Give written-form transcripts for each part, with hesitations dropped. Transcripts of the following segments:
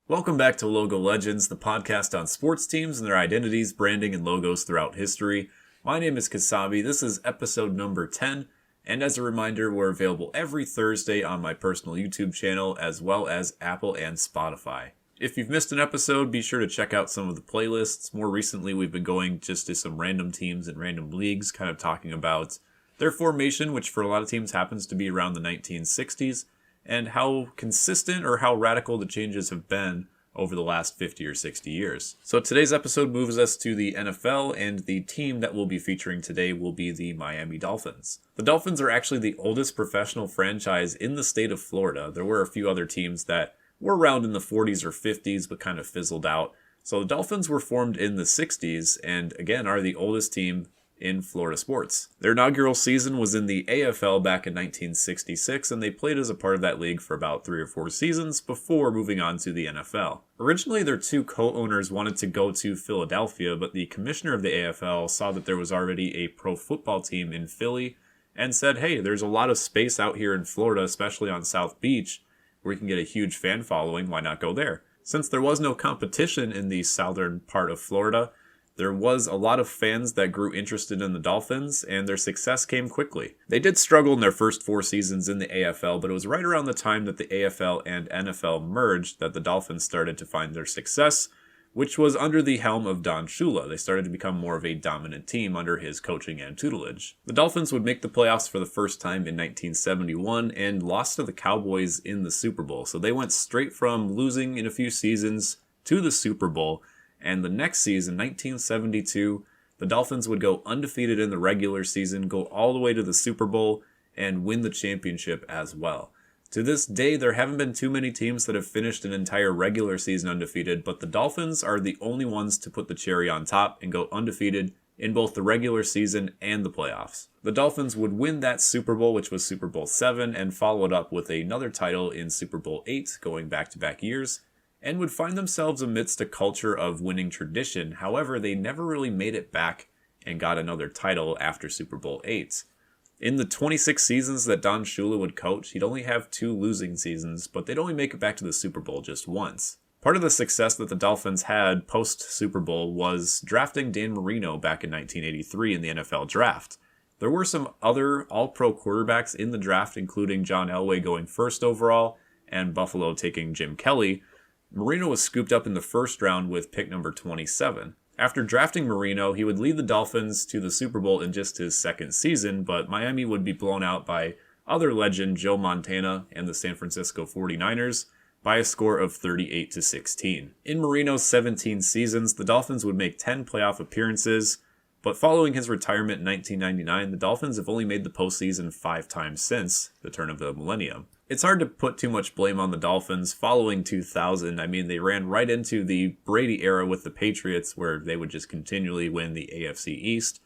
Welcome back to Logo Legends, the podcast on sports teams and their identities, branding, and logos throughout history. My name is Kasabe. This is episode number 10, and as a reminder, we're available every Thursday on my personal YouTube channel, as well as Apple and Spotify. If you've missed an episode, be sure to check out some of the playlists. More recently, we've been going just to some random teams and random leagues, kind of talking about their formation, which for a lot of teams happens to be around the 1960s, and how consistent or how radical the changes have been over the last 50 or 60 years. So today's episode moves us to the NFL, and the team that we'll be featuring today will be the Miami Dolphins. The Dolphins are actually the oldest professional franchise in the state of Florida. There were a few other teams that were around in the 40s or 50s, but kind of fizzled out. So the Dolphins were formed in the 60s, and again are the oldest team in Florida sports. Their inaugural season was in the AFL back in 1966, and they played as a part of that league for about 3 or 4 seasons before moving on to the NFL. Originally, their two co-owners wanted to go to Philadelphia, but the commissioner of the AFL saw that there was already a pro football team in Philly and said, hey, there's a lot of space out here in Florida, especially on South Beach, where you can get a huge fan following. Why not go there? Since there was no competition in the southern part of Florida, there was a lot of fans that grew interested in the Dolphins, and their success came quickly. They did struggle in their first 4 seasons in the AFL, but it was right around the time that the AFL and NFL merged that the Dolphins started to find their success, which was under the helm of Don Shula. They started to become more of a dominant team under his coaching and tutelage. The Dolphins would make the playoffs for the first time in 1971 and lost to the Cowboys in the Super Bowl. So they went straight from losing in a few seasons to the Super Bowl. And the next season, 1972, the Dolphins would go undefeated in the regular season, go all the way to the Super Bowl, and win the championship as well. To this day, there haven't been too many teams that have finished an entire regular season undefeated, but the Dolphins are the only ones to put the cherry on top and go undefeated in both the regular season and the playoffs. The Dolphins would win that Super Bowl, which was Super Bowl VII, and followed up with another title in Super Bowl VIII, going back-to-back years, and would find themselves amidst a culture of winning tradition. However, they never really made it back and got another title after Super Bowl VIII. In the 26 seasons that Don Shula would coach, he'd only have 2 losing seasons, but they'd only make it back to the Super Bowl just once. Part of the success that the Dolphins had post-Super Bowl was drafting Dan Marino back in 1983 in the NFL draft. There were some other all-pro quarterbacks in the draft, including John Elway going first overall and Buffalo taking Jim Kelly. Marino was scooped up in the first round with pick number 27. After drafting Marino, he would lead the Dolphins to the Super Bowl in just his second season, but Miami would be blown out by other legend Joe Montana and the San Francisco 49ers by a score of 38-16. In Marino's 17 seasons, the Dolphins would make 10 playoff appearances, but following his retirement in 1999, the Dolphins have only made the postseason 5 times since the turn of the millennium. It's hard to put too much blame on the Dolphins following 2000. I mean, they ran right into the Brady era with the Patriots, where they would just continually win the AFC East.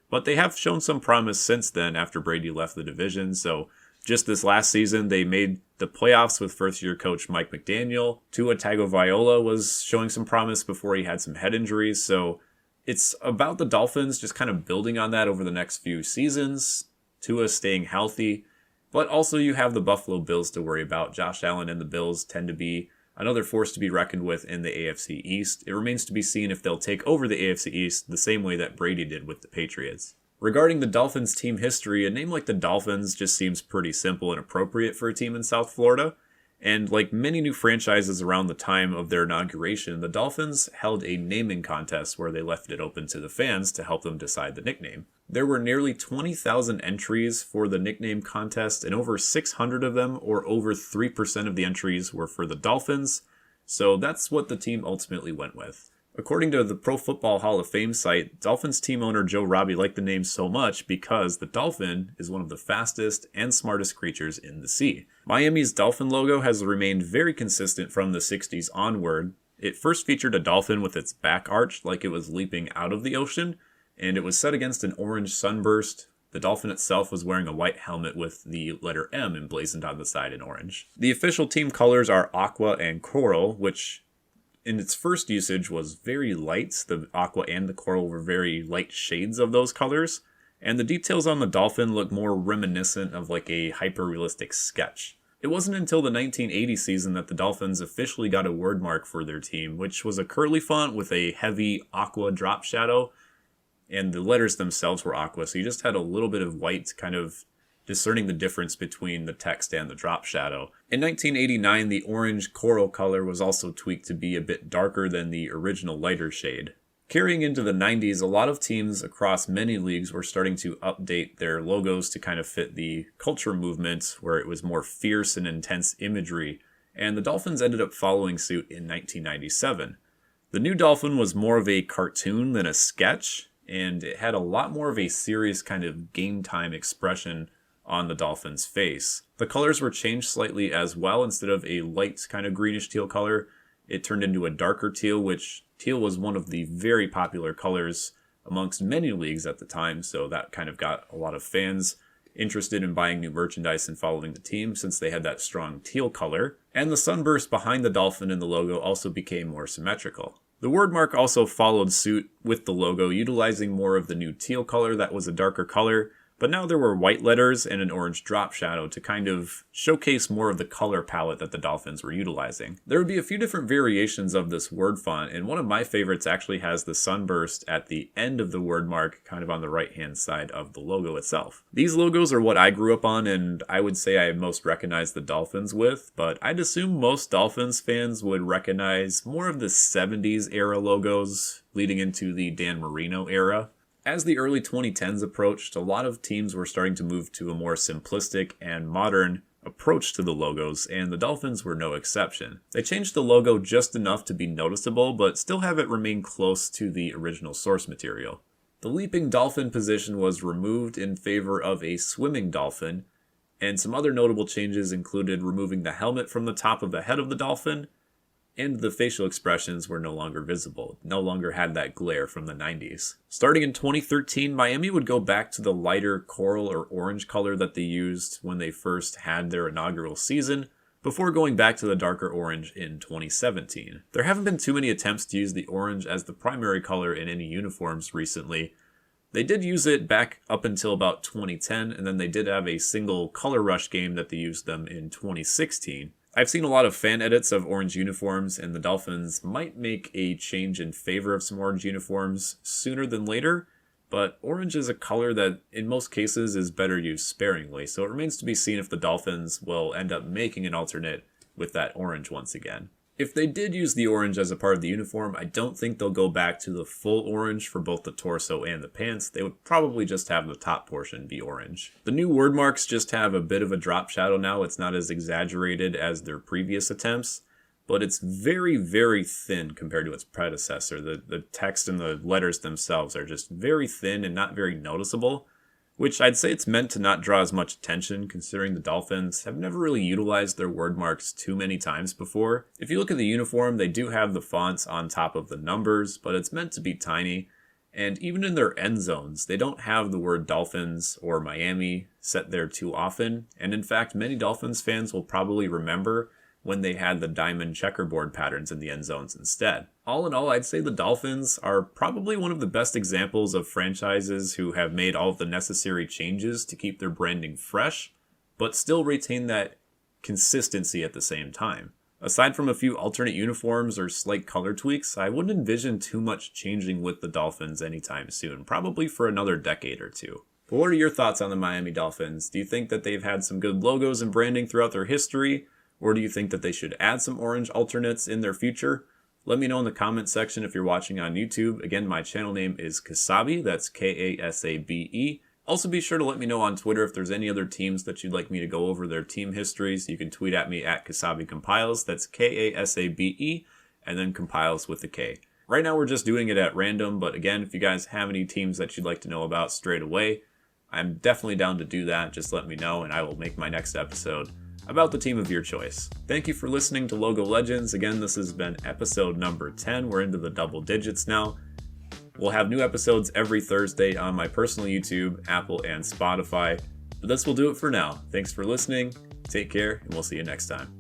But they have shown some promise since then after Brady left the division. So just this last season, they made the playoffs with first-year coach Mike McDaniel. Tua Tagovailoa was showing some promise before he had some head injuries. So it's about the Dolphins just kind of building on that over the next few seasons. Tua staying healthy. But also you have the Buffalo Bills to worry about. Josh Allen and the Bills tend to be another force to be reckoned with in the AFC East. It remains to be seen if they'll take over the AFC East the same way that Brady did with the Patriots. Regarding the Dolphins team history, a name like the Dolphins just seems pretty simple and appropriate for a team in South Florida. And like many new franchises around the time of their inauguration, the Dolphins held a naming contest where they left it open to the fans to help them decide the nickname. There were nearly 20,000 entries for the nickname contest, and over 600 of them, or over 3% of the entries, were for the Dolphins, so that's what the team ultimately went with. According to the Pro Football Hall of Fame site, Dolphins team owner Joe Robbie liked the name so much because the dolphin is one of the fastest and smartest creatures in the sea. Miami's dolphin logo has remained very consistent from the 60s onward. It first featured a dolphin with its back arched like it was leaping out of the ocean, and it was set against an orange sunburst. The dolphin itself was wearing a white helmet with the letter M emblazoned on the side in orange. The official team colors are aqua and coral, which in its first usage was very light. The aqua and the coral were very light shades of those colors. And the details on the dolphin look more reminiscent of like a hyper-realistic sketch. It wasn't until the 1980 season that the Dolphins officially got a word mark for their team, which was a curly font with a heavy aqua drop shadow, and the letters themselves were aqua, so you just had a little bit of white kind of discerning the difference between the text and the drop shadow. In 1989, the orange coral color was also tweaked to be a bit darker than the original lighter shade. Carrying into the 90s, a lot of teams across many leagues were starting to update their logos to kind of fit the culture movement, where it was more fierce and intense imagery, and the Dolphins ended up following suit in 1997. The new Dolphin was more of a cartoon than a sketch, and it had a lot more of a serious kind of game time expression on the Dolphins' face. The colors were changed slightly as well. Instead of a light kind of greenish teal color, it turned into a darker teal, which teal was one of the very popular colors amongst many leagues at the time, so that kind of got a lot of fans interested in buying new merchandise and following the team since they had that strong teal color. And the sunburst behind the Dolphin in the logo also became more symmetrical. The word mark also followed suit with the logo, utilizing more of the new teal color that was a darker color, but now there were white letters and an orange drop shadow to kind of showcase more of the color palette that the Dolphins were utilizing. There would be a few different variations of this word font, and one of my favorites actually has the sunburst at the end of the word mark, kind of on the right-hand side of the logo itself. These logos are what I grew up on, and I would say I most recognize the Dolphins with, but I'd assume most Dolphins fans would recognize more of the 70s era logos leading into the Dan Marino era. As the early 2010s approached, a lot of teams were starting to move to a more simplistic and modern approach to the logos, and the Dolphins were no exception. They changed the logo just enough to be noticeable, but still have it remain close to the original source material. The leaping dolphin position was removed in favor of a swimming dolphin, and some other notable changes included removing the helmet from the top of the head of the dolphin, and the facial expressions were no longer visible, no longer had that glare from the 90s. Starting in 2013, Miami would go back to the lighter coral or orange color that they used when they first had their inaugural season, before going back to the darker orange in 2017. There haven't been too many attempts to use the orange as the primary color in any uniforms recently. They did use it back up until about 2010, and then they did have a single color rush game that they used them in 2016. I've seen a lot of fan edits of orange uniforms, and the Dolphins might make a change in favor of some orange uniforms sooner than later, but orange is a color that in most cases is better used sparingly, so it remains to be seen if the Dolphins will end up making an alternate with that orange once again. If they did use the orange as a part of the uniform, I don't think they'll go back to the full orange for both the torso and the pants. They would probably just have the top portion be orange. The new word marks just have a bit of a drop shadow now. It's not as exaggerated as their previous attempts, but it's very, very thin compared to its predecessor. The text and the letters themselves are just very thin and not very noticeable, which I'd say it's meant to not draw as much attention, considering the Dolphins have never really utilized their word marks too many times before. If you look at the uniform, they do have the fonts on top of the numbers, but it's meant to be tiny. And even in their end zones, they don't have the word Dolphins or Miami set there too often. And in fact, many Dolphins fans will probably remember when they had the diamond checkerboard patterns in the end zones instead. All in all, I'd say the Dolphins are probably one of the best examples of franchises who have made all of the necessary changes to keep their branding fresh, but still retain that consistency at the same time. Aside from a few alternate uniforms or slight color tweaks, I wouldn't envision too much changing with the Dolphins anytime soon, probably for another decade or two. But what are your thoughts on the Miami Dolphins? Do you think that they've had some good logos and branding throughout their history? Or do you think that they should add some orange alternates in their future? Let me know in the comment section if you're watching on YouTube. Again, my channel name is Kasabe, that's Kasabe. Also be sure to let me know on Twitter if there's any other teams that you'd like me to go over their team histories. You can tweet at me at kasabekompiles, that's Kasabe, and then compiles with a K. Right now we're just doing it at random, but again, if you guys have any teams that you'd like to know about straight away, I'm definitely down to do that. Just let me know and I will make my next episode about the team of your choice. Thank you for listening to Logo Legends. Again, this has been episode number 10. We're into the double digits now. We'll have new episodes every Thursday on my personal YouTube, Apple, and Spotify. But this will do it for now. Thanks for listening. Take care, and we'll see you next time.